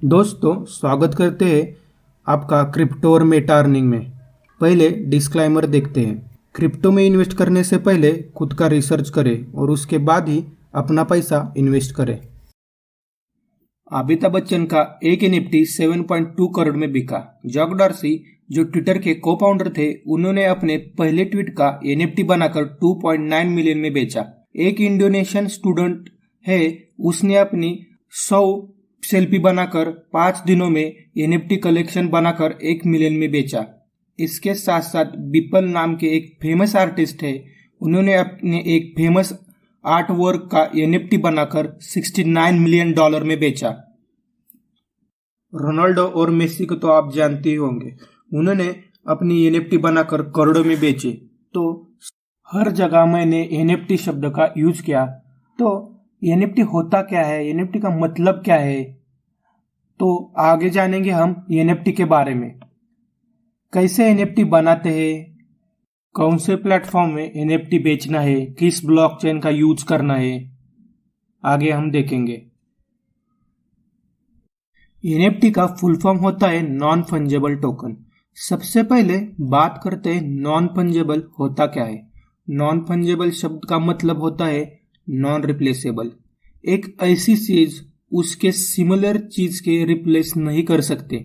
दोस्तों, स्वागत करते हैं आपका क्रिप्टो और मेटा अर्निंग में। पहले डिस्क्लाइमर देखते हैं। क्रिप्टो में इन्वेस्ट करने से पहले खुद का रिसर्च करें और उसके बाद ही अपना पैसा इन्वेस्ट करें। अमिताभ बच्चन का एक एनएफटी 7.2 करोड़ में बिका। जैक डॉर्सी, जो ट्विटर के को फाउंडर थे, उन्होंने अपने पहले ट्वीट का एनएफटी बनाकर 2.9 मिलियन में बेचा। एक इंडोनेशियन स्टूडेंट है, उसने अपनी 100 सेल्फी बनाकर 5 दिनों में एनएफटी कलेक्शन बनाकर 1 मिलियन में बेचा। इसके साथ साथ बिपल नाम के एक फेमस आर्टिस्ट है, उन्होंने अपने एक फेमस आर्ट वर्क का एनएफटी बनाकर $69 मिलियन में बेचा। रोनाल्डो और मेसी को तो आप जानते ही होंगे, उन्होंने अपनी एनएफटी बनाकर करोड़ों में बेचे। तो हर जगह मैंने एनएफटी शब्द का यूज किया। तो एनएफटी होता क्या है, एनएफटी का मतलब क्या है, तो आगे जानेंगे हम एनएफटी के बारे में। कैसे एनएफटी बनाते हैं, कौन से प्लेटफॉर्म में एनएफटी बेचना है, किस ब्लॉकचेन का यूज करना है, आगे हम देखेंगे। एनएफटी का फुल फॉर्म होता है नॉन फंजेबल टोकन। सबसे पहले बात करते हैं नॉन फंजेबल होता क्या है। नॉन फंजेबल शब्द का मतलब होता है नॉन रिप्लेसेबल। एक ऐसी चीज उसके सिमिलर चीज के रिप्लेस नहीं कर सकते,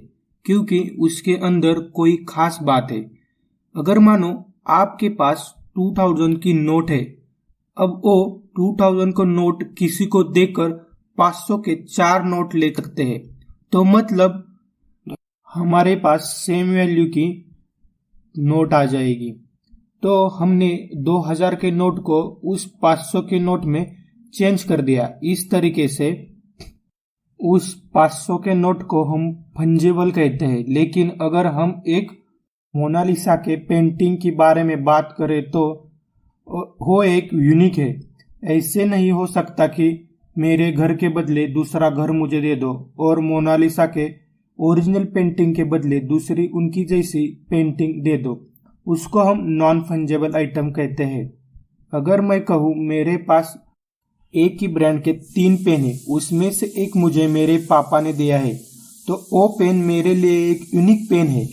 क्योंकि उसके अंदर कोई खास बात है। अगर मानो आपके पास 2000 की नोट है, अब वो 2000 को नोट किसी को देकर 500 के 4 नोट ले सकते हैं, तो मतलब हमारे पास सेम वैल्यू की नोट आ जाएगी। तो हमने 2000 के नोट को उस 500 के नोट में चेंज कर दिया। इस तरीके से उस 500 के नोट को हम फंजेबल कहते हैं। लेकिन अगर हम एक मोनालिसा के पेंटिंग के बारे में बात करें तो वो एक यूनिक है। ऐसे नहीं हो सकता कि मेरे घर के बदले दूसरा घर मुझे दे दो और मोनालिसा के ओरिजिनल पेंटिंग के बदले दूसरी उनकी जैसी पेंटिंग दे दो। उसको हम नॉन फंजेबल आइटम कहते हैं। अगर मैं कहूँ मेरे पास एक ही ब्रांड के 3 पेन है, उसमें से एक मुझे मेरे पापा ने दिया है, तो वो पेन मेरे लिए एक यूनिक पेन है।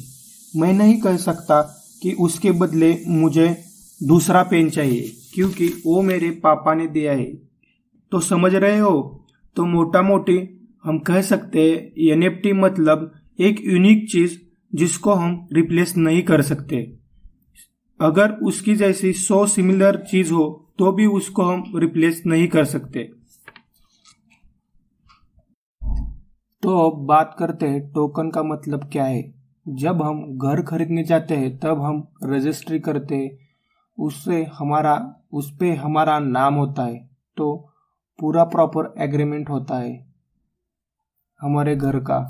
मैं नहीं कह सकता कि उसके बदले मुझे दूसरा पेन चाहिए, क्योंकि वो मेरे पापा ने दिया है। तो समझ रहे हो? तो मोटा मोटी हम कह सकते हैं एनएफटी मतलब एक यूनिक चीज जिसको हम रिप्लेस नहीं कर सकते। अगर उसकी जैसी 100 सिमिलर चीज हो तो भी उसको हम रिप्लेस नहीं कर सकते। तो अब बात करते हैं टोकन का मतलब क्या है। जब हम घर खरीदने जाते हैं तब हम रजिस्ट्री करते हैं, उस पे हमारा नाम होता है, तो पूरा प्रॉपर एग्रीमेंट होता है हमारे घर का,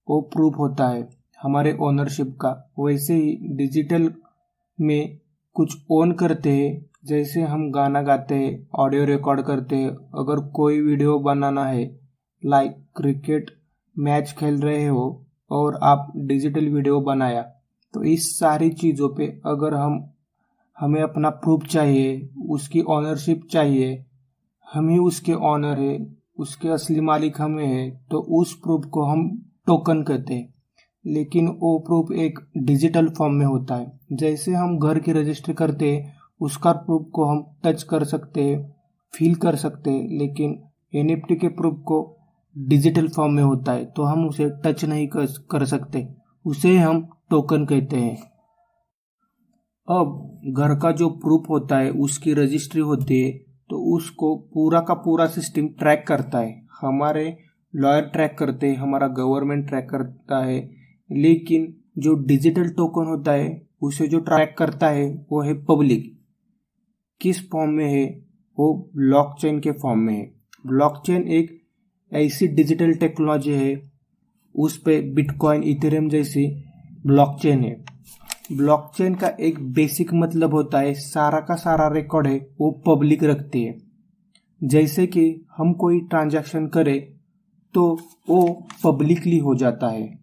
वो प्रूफ होता है हमारे ओनरशिप का। वैसे ही डिजिटल में कुछ ओन करते हैं, जैसे हम गाना गाते हैं, ऑडियो रिकॉर्ड करते हैं, अगर कोई वीडियो बनाना है, लाइक क्रिकेट मैच खेल रहे हो और आप डिजिटल वीडियो बनाया, तो इस सारी चीज़ों पे अगर हमें अपना प्रूफ चाहिए, उसकी ओनरशिप चाहिए, हम ही उसके ऑनर है, उसके असली मालिक हमें है, तो उस प्रूफ को हम टोकन कहते हैं। लेकिन वो प्रूफ एक डिजिटल फॉर्म में होता है। जैसे हम घर की रजिस्ट्री करते हैं, उसका प्रूफ को हम टच कर सकते हैं, फील कर सकते हैं, लेकिन एनएफटी के प्रूफ को डिजिटल फॉर्म में होता है, तो हम उसे टच नहीं कर सकते, उसे हम टोकन कहते हैं। अब घर का जो प्रूफ होता है, उसकी रजिस्ट्री होती है, तो उसको पूरा का पूरा सिस्टम ट्रैक करता है। हमारे लॉयर ट्रैक करते हैं, हमारा गवर्नमेंट ट्रैक करता है, लेकिन जो डिजिटल टोकन होता है उसे जो ट्रैक करता है वो है पब्लिक। किस फॉर्म में है? वो ब्लॉकचेन के फॉर्म में है। ब्लॉकचेन एक ऐसी डिजिटल टेक्नोलॉजी है, उस पे बिटकॉइन, इथेरियम जैसी ब्लॉकचेन है। ब्लॉकचेन का एक बेसिक मतलब होता है सारा का सारा रिकॉर्ड है वो पब्लिक रखती है। जैसे कि हम कोई ट्रांजैक्शन करें तो वो पब्लिकली हो जाता है।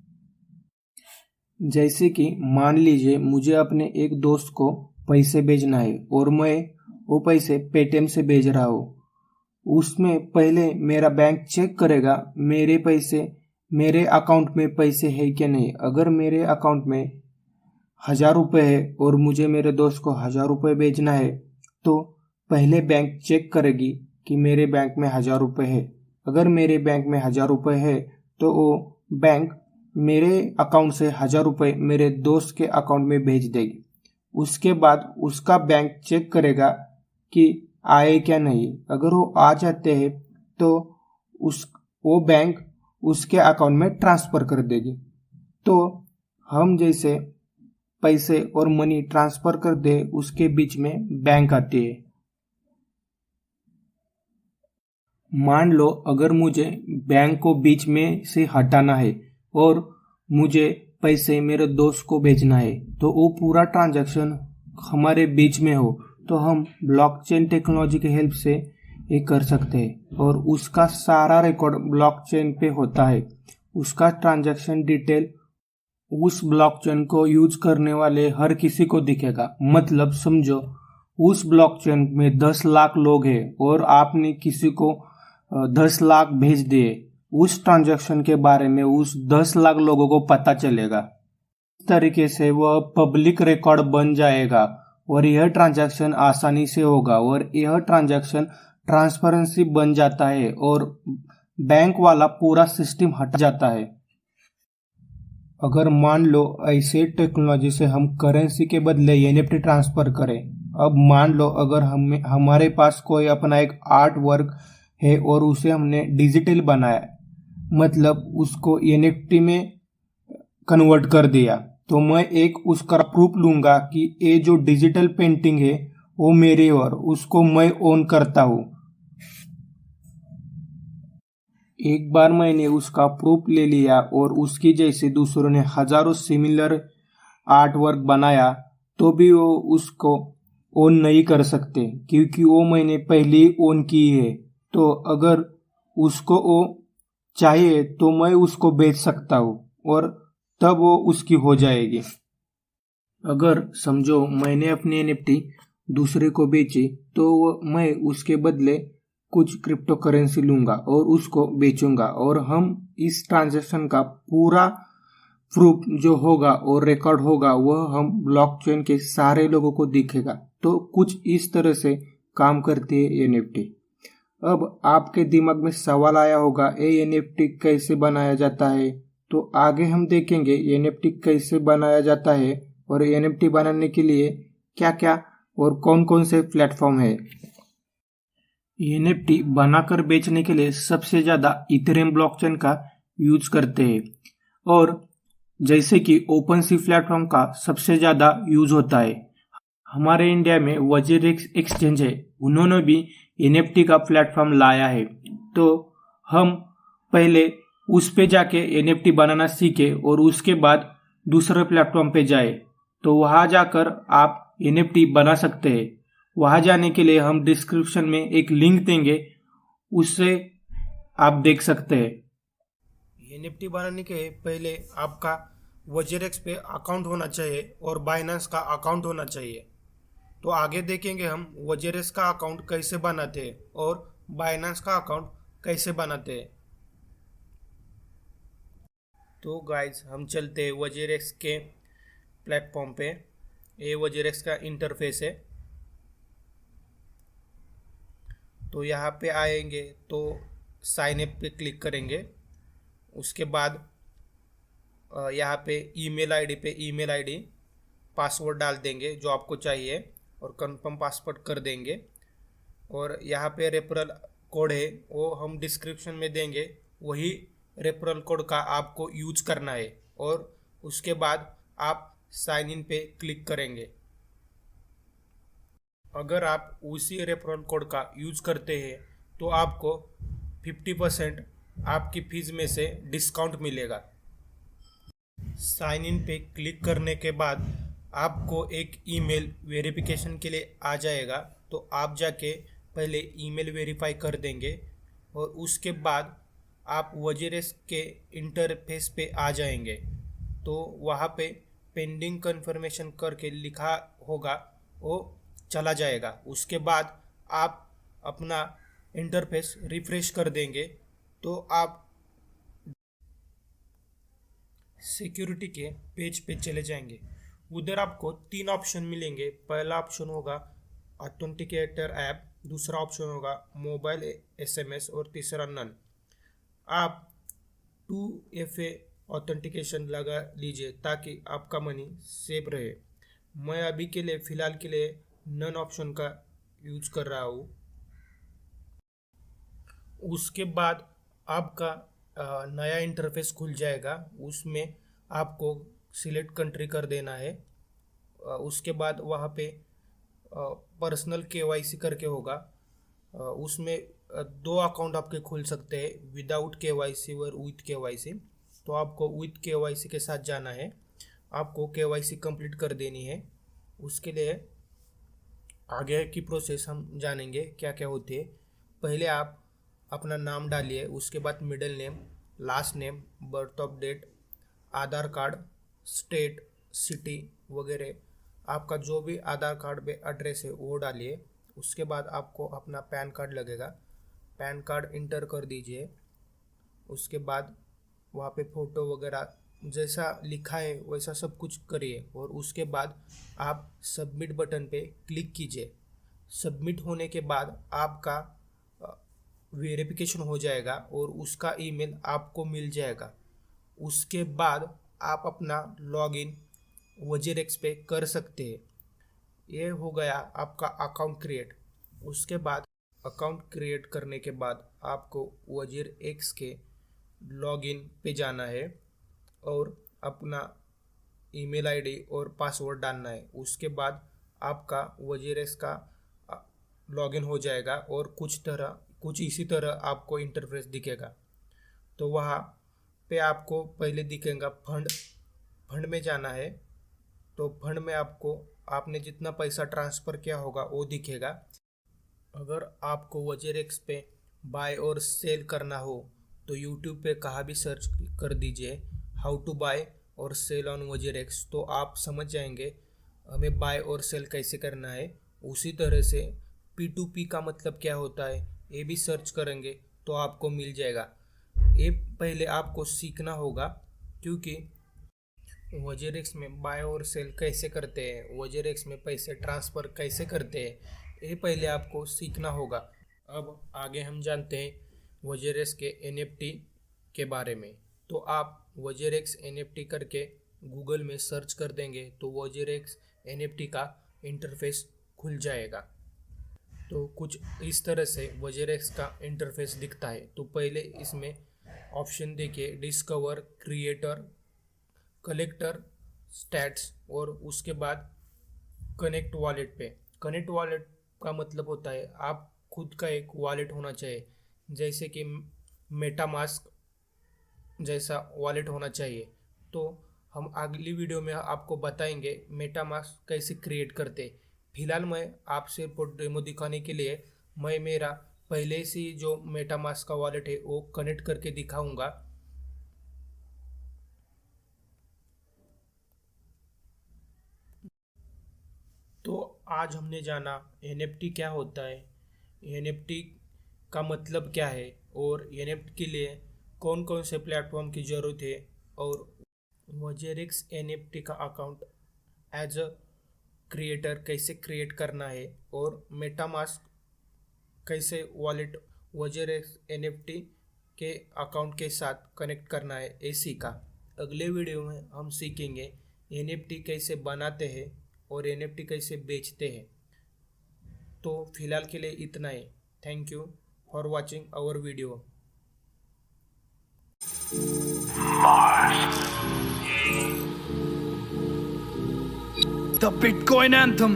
जैसे कि मान लीजिए मुझे अपने एक दोस्त को पैसे भेजना है और मैं वो पैसे पेटीएम से भेज रहा हूँ, उसमें पहले मेरा बैंक चेक करेगा मेरे पैसे मेरे अकाउंट में पैसे है क्या नहीं। अगर मेरे अकाउंट में 1,000 रुपये है और मुझे मेरे दोस्त को 1,000 रुपये भेजना है तो पहले बैंक चेक करेगी कि मेरे बैंक में 1,000 रुपये है। अगर मेरे बैंक में 1,000 रुपये है तो वो बैंक मेरे अकाउंट से 1,000 रुपये मेरे दोस्त के अकाउंट में भेज देगी। उसके बाद उसका बैंक चेक करेगा कि आए क्या नहीं। अगर वो आ जाते हैं तो वो बैंक उसके अकाउंट में ट्रांसफ़र कर देगी। तो हम जैसे पैसे और मनी ट्रांसफ़र कर दे उसके बीच में बैंक आती है। मान लो अगर मुझे बैंक को बीच में से हटाना है और मुझे पैसे मेरे दोस्त को भेजना है तो वो पूरा ट्रांजैक्शन हमारे बीच में हो तो हम ब्लॉकचेन टेक्नोलॉजी की हेल्प से ये कर सकते हैं और उसका सारा रिकॉर्ड ब्लॉकचेन पे होता है। उसका ट्रांजैक्शन डिटेल उस ब्लॉकचेन को यूज करने वाले हर किसी को दिखेगा। मतलब समझो उस ब्लॉकचेन में 10 लाख लोग हैं और आपने किसी को 10 लाख भेज दिए, उस ट्रांजैक्शन के बारे में उस 10 लाख लोगों को पता चलेगा। इस तरीके से वह पब्लिक रिकॉर्ड बन जाएगा और यह ट्रांजैक्शन आसानी से होगा और यह ट्रांजैक्शन ट्रांसपेरेंसी बन जाता है और बैंक वाला पूरा सिस्टम हट जाता है। अगर मान लो ऐसे टेक्नोलॉजी से हम करेंसी के बदले एनएफटी ट्रांसफर करें। अब मान लो अगर हमारे पास कोई अपना एक आर्ट वर्क है और उसे हमने डिजिटल बनाया, मतलब उसको एनएफटी में कन्वर्ट कर दिया, तो मैं एक उसका प्रूफ लूंगा कि ये जो डिजिटल पेंटिंग है वो मेरी और उसको मैं ओन करता हूँ। एक बार मैंने उसका प्रूफ ले लिया और उसकी जैसे दूसरों ने हजारों सिमिलर आर्ट वर्क बनाया तो भी वो उसको ओन नहीं कर सकते क्योंकि वो मैंने पहले ही ओन की है। तो अगर उसको वो चाहिए तो मैं उसको बेच सकता हूँ और तब वो उसकी हो जाएगी। अगर समझो मैंने अपनी एनएफटी दूसरे को बेची तो मैं उसके बदले कुछ क्रिप्टो करेंसी लूंगा और उसको बेचूंगा और हम इस ट्रांजैक्शन का पूरा प्रूफ जो होगा और रिकॉर्ड होगा वह हम ब्लॉकचेन के सारे लोगों को दिखेगा। तो कुछ इस तरह से काम करती है एनएफटी। अब आपके दिमाग में सवाल आया होगा ये एनएफटी कैसे बनाया जाता है, तो आगे हम देखेंगे एनएफटी कैसे बनाया जाता है और एनएफटी बनाने के लिए क्या क्या और कौन कौन से प्लेटफॉर्म है। एनएफटी बनाकर बेचने के लिए सबसे ज़्यादा इथेरियम ब्लॉकचेन का यूज करते हैं और जैसे कि ओपन सी प्लेटफॉर्म का सबसे ज़्यादा यूज होता है। हमारे इंडिया में वजीरेक्स एक्सचेंज है, उन्होंने भी एनएफटी का प्लेटफॉर्म लाया है। तो हम पहले उस पे जाके एनएफटी बनाना सीखे और उसके बाद दूसरे प्लेटफॉर्म पे जाए तो वहाँ जाकर आप एनएफटी बना सकते हैं। वहाँ जाने के लिए हम डिस्क्रिप्शन में एक लिंक देंगे, उससे आप देख सकते हैं। एनएफटी बनाने के पहले आपका वजीरेक्स पे अकाउंट होना चाहिए और बाइनेंस का अकाउंट होना चाहिए। तो आगे देखेंगे हम वजीरेक्स का अकाउंट कैसे बनाते हैं और बाइनेंस का अकाउंट कैसे बनाते हैं। तो गाइज हम चलते हैं वजीरेक्स के प्लेटफॉर्म पे। ये वजीरेक्स का इंटरफेस है। तो यहाँ पे आएंगे तो साइन अप पे क्लिक करेंगे। उसके बाद यहाँ पे ईमेल आईडी पासवर्ड डाल देंगे जो आपको चाहिए और कंफर्म पासवर्ड कर देंगे। और यहाँ पे रेफरल कोड है वो हम डिस्क्रिप्शन में देंगे, वही रेफरल कोड का आपको यूज करना है और उसके बाद आप साइन इन पे क्लिक करेंगे। अगर आप उसी रेफरल कोड का यूज करते हैं तो आपको 50% आपकी फीस में से डिस्काउंट मिलेगा। साइन इन पे क्लिक करने के बाद आपको एक ईमेल वेरिफिकेशन के लिए आ जाएगा। तो आप जाके पहले ईमेल वेरीफाई कर देंगे और उसके बाद आप वजीरेक्स के इंटरफेस पे आ जाएंगे। तो वहाँ पे पेंडिंग कन्फर्मेशन करके लिखा होगा वो चला जाएगा। उसके बाद आप अपना इंटरफेस रिफ्रेश कर देंगे तो आप सिक्योरिटी के पेज पे चले जाएंगे। उधर आपको 3 ऑप्शन मिलेंगे। पहला ऑप्शन होगा ऑथेंटिकेटर ऐप, दूसरा ऑप्शन होगा मोबाइल SMS और तीसरा नन। आप 2FA ऑथेंटिकेशन लगा लीजिए ताकि आपका मनी सेफ रहे। मैं अभी के लिए फ़िलहाल के लिए नन ऑप्शन का यूज कर रहा हूँ। उसके बाद आपका नया इंटरफेस खुल जाएगा। उसमें आपको सिलेक्ट कंट्री कर देना है। उसके बाद वहाँ पे पर्सनल KYC करके होगा। उसमें 2 अकाउंट आपके खुल सकते हैं, विदाउट KYC और विथ KYC। तो आपको विथ KYC के साथ जाना है। आपको KYC कंप्लीट कर देनी है। उसके लिए आगे की प्रोसेस हम जानेंगे क्या क्या होती है। पहले आप अपना नाम डालिए, उसके बाद middle name, last name, birth of date, Aadhaar card, state, city वगैरह आपका जो भी आधार कार्ड पे एड्रेस है वो डालिए। उसके बाद आपको अपना पैन कार्ड लगेगा, पैन कार्ड इंटर कर दीजिए। उसके बाद वहाँ पे फ़ोटो वगैरह जैसा लिखा है वैसा सब कुछ करिए और उसके बाद आप सबमिट बटन पे क्लिक कीजिए। सबमिट होने के बाद आपका वेरिफिकेशन हो जाएगा और उसका ईमेल आपको मिल जाएगा। उसके बाद आप अपना लॉगिन WazirX पे कर सकते हैं। ये हो गया आपका अकाउंट क्रिएट। उसके बाद अकाउंट क्रिएट करने के बाद आपको WazirX के लॉगिन पे जाना है और अपना ईमेल आईडी और पासवर्ड डालना है। उसके बाद आपका WazirX का लॉगिन हो जाएगा और कुछ इसी तरह आपको इंटरफेस दिखेगा। तो वहाँ पे आपको पहले दिखेगा फंड में जाना है। तो फंड में आपने जितना पैसा ट्रांसफ़र किया होगा वो दिखेगा। अगर आपको WazirX पे बाय और सेल करना हो तो यूट्यूब पे कहाँ भी सर्च कर दीजिए हाउ टू बाय और सेल ऑन WazirX, तो आप समझ जाएंगे हमें बाय और सेल कैसे करना है। उसी तरह से P2P का मतलब क्या होता है ये भी सर्च करेंगे तो आपको मिल जाएगा। ये पहले आपको सीखना होगा क्योंकि WazirX में बाय और सेल कैसे करते हैं, WazirX में पैसे ट्रांसफ़र कैसे करते हैं, ये पहले आपको सीखना होगा। अब आगे हम जानते हैं WazirX के NFT के बारे में। तो आप WazirX NFT करके गूगल में सर्च कर देंगे तो WazirX NFT का इंटरफेस खुल जाएगा। तो कुछ इस तरह से WazirX का इंटरफेस दिखता है। तो पहले इसमें ऑप्शन देखिए, डिस्कवर, क्रिएटर, कलेक्टर, स्टैट्स और उसके बाद कनेक्ट वॉलेट पे। कनेक्ट वॉलेट का मतलब होता है आप खुद का एक वॉलेट होना चाहिए, जैसे कि मेटामास्क जैसा वॉलेट होना चाहिए। तो हम अगली वीडियो में आपको बताएंगे मेटामास्क कैसे क्रिएट करते। फिलहाल मैं आपसे डेमो दिखाने के लिए मैं मेरा पहले से जो मेटामास्क का वॉलेट है वो कनेक्ट करके दिखाऊंगा। तो आज हमने जाना NFT क्या होता है, NFT का मतलब क्या है और NFT के लिए कौन कौन से प्लेटफॉर्म की ज़रूरत है और WazirX NFT का अकाउंट एज अ क्रिएटर कैसे क्रिएट करना है और मेटामास्क कैसे वॉलेट WazirX NFT के अकाउंट के साथ कनेक्ट करना है, ये सीखा। अगले वीडियो में हम सीखेंगे NFT कैसे बनाते हैं और NFT कैसे बेचते हैं। तो फिलहाल के लिए इतना ही। Thank you for watching our video. The Bitcoin Anthem।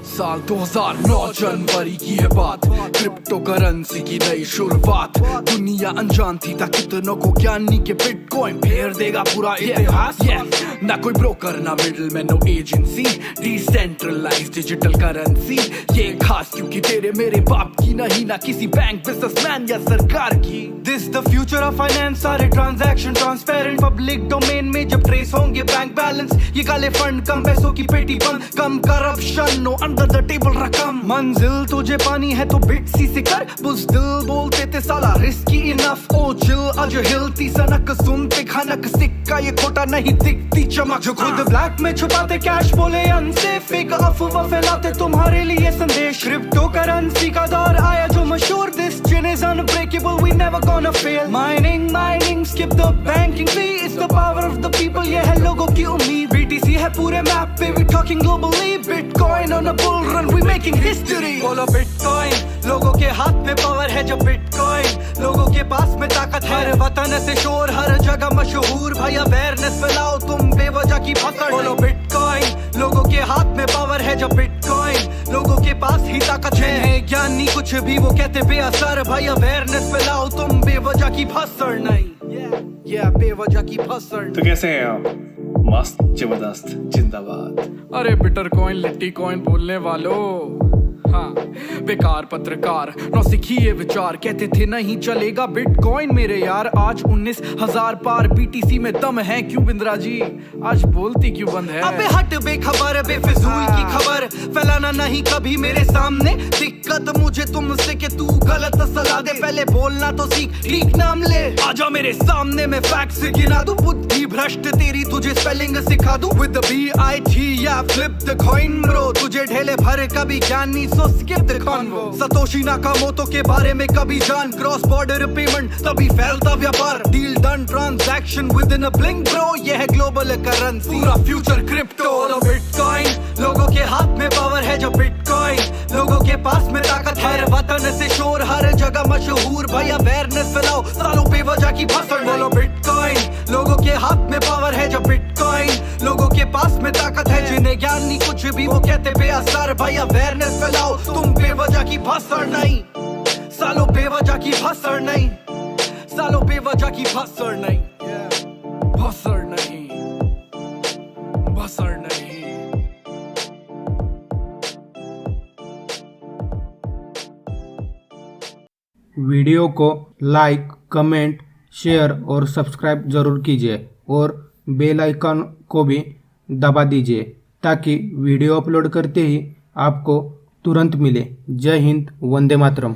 साल 2009 जनवरी की है बात, क्रिप्टो करेंसी की नई शुरुआत। दुनिया अनजान थी था कितनों को ज्ञानी के बिटकॉइन फेर देगा पूरा इतिहास। ना कोई ब्रोकर ना middle man no agency, decentralized digital currency. ये खास क्योंकि तेरे मेरे बाप की नहीं, ना किसी बैंक बिजनेसमैन या सरकार की। This the future of finance, सारे ट्रांजैक्शन ट्रांसपेरेंट पब्लिक डोमेन में जब ट्रेस होंगे बैंक बैलेंस। ये काले फंड कम पैसों की पेटी बंद, कम corruption no under the table रकम। मंजिल तुझे पानी है तो बिट सी से कर, बुज़दिल बोलते थे साला रिस्की इनफ। ओ चिल आज हिलती सनक सुनते खनक, सिक्का ये खोटा नहीं दिखती चमक। जो खुद ब्लैक में छुपाते कैश बोले अनसेफ, फेक अफवाह फैलाते तुम्हारे लिए संदेश। क्रिप्टो करेंसी का दौर आया जो मशहूर, दिस जिन is unbreakable we never gonna fail. Mining skip the banking fee, it's the power of the people, ये है लोगों की उम्मीद। बीटीसी है पूरे मैप पे, we talking globally. Bitcoin on a bull run, we making history. बोलो बिटकॉइन, लोगों के हाथ में पावर है जब बिटकॉइन, लोगों के पास में ताकत है। हर वतन से शोर, हर जगह मशहूर, भाई अवेयरनेस फैलाओ तुम बेवजह की भसड़। बोलो बिटकॉइन, लोगों के हाथ में पावर है जब बिटकॉइन, लोगों के पास ही ताकत है। ज्ञानी कुछ भी वो कहते बेअसर, भाई अवेयरनेस फैलाओ तुम बेवजह की भसड़ नहीं। बेवजह की भसड़। तो कैसे हैं आप? मस्त जबरदस्त जिंदाबाद। अरे बिटर कॉइन लिट्टी कॉइन बोलने वालों, हाँ बेकार पत्रकार नौसिखिए विचार, कहते थे नहीं चलेगा बिटकॉइन मेरे यार। आज 19,000 पार, बीटीसी में दम है क्यों बिंद्रा जी, आज बोलती क्यों बंद है? अबे हट बेखबर बेफिजूल की खबर फैलाना नहीं कभी मेरे सामने। दिक्कत मुझे तुमसे कि तू गलत सलाह दे, पहले बोलना तो सीख, ठीक नाम ले। आजा मेरे सामने मैं फैक्ट्स गिना दूं, बुद्धि भ्रष्ट तेरी तुझे स्पेलिंग सिखा दूं। विद द BIT या फ्लिप द कॉइन ब्रो, तुझे ढेले भर कभी ज्ञानी so skip the convo. Satoshi Nakamoto के बारे में कभी जान, क्रॉस बॉर्डर पेमेंट तभी फैलता व्यापार। Deal done transaction with in a blink bro, ये है ग्लोबल करेंसी, पूरा फ्यूचर क्रिप्टो। बिटकॉइन, लोगों के हाथ में पावर है जब बिटकॉइन, लोगों के पास में ताकत है। वतन से शोर, हर जगह मशहूर, भाई अवेयरनेस फैलाओ सालों बेवजह की भसड़। बोलो बिटकॉइन, लोगों के हाथ में पावर है जब बिटकॉइन, लोगों के पास में ताकत है। जिन्हें ज्ञान नहीं कुछ भी वो कहते बेअसर, भाई अवेयरनेस फैलाओ तुम बेवजह की भसड़ नहीं। सालों बेवजह की भसड़ नहीं, सालों बेवजह की भसड़ नहीं, भसड़ नहीं, भसड़ नहीं। वीडियो को लाइक, कमेंट, शेयर और सब्सक्राइब जरूर कीजिए और बेल आइकन को भी दबा दीजिए ताकि वीडियो अपलोड करते ही आपको तुरंत मिले। जय हिंद, वंदे मातरम।